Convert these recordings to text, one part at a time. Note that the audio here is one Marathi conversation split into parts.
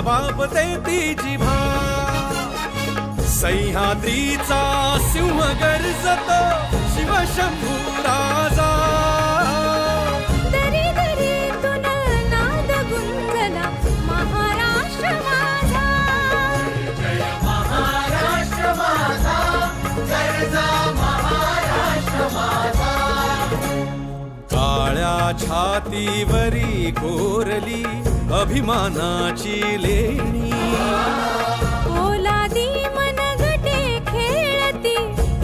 वापते ती जिभा सह्याद्रीचा सिंह गर्जतो शिवशंभू राजा दरी दरीतून नाद गुंजला महाराष्ट्र माझा जय महाराष्ट्र माझा गर्जा महाराष्ट्र माझा काळ्या छातीवरी कोरली अभिमानाची लेणी पोलादी मनगटे खेळती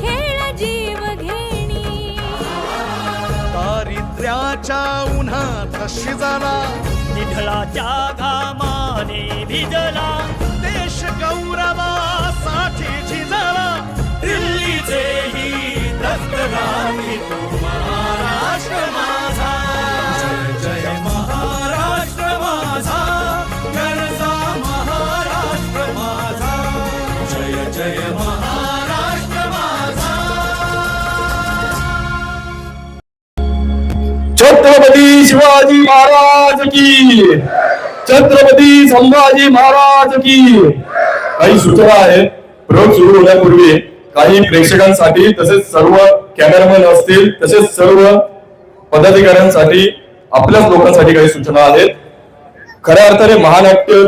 खेळ जीव घेणी दारिद्र्याच्या उन्हात शिजला निढळाच्या घामाने भिजला देश गौरवासाठी झिजला दिल्लीचेही दस्तगामी तू महाराष्ट्र माझा जय जय महाराष्ट्र माझा गर्जा महाराष्ट्र माझा जय जय महाराष्ट्र माझा छत्रपती शिवाजी महाराज की छत्रपती संभाजी महाराज की काही सूचना आहेत. प्रयोग सुरू होण्यापूर्वी काही प्रेक्षकांसाठी तसेच सर्व कॅमेरामॅन असतील तसेच सर्व पदाधिकाऱ्यांसाठी आपल्याच लोकांसाठी काही सूचना आहेत. खऱ्या अर्थाने महानाट्य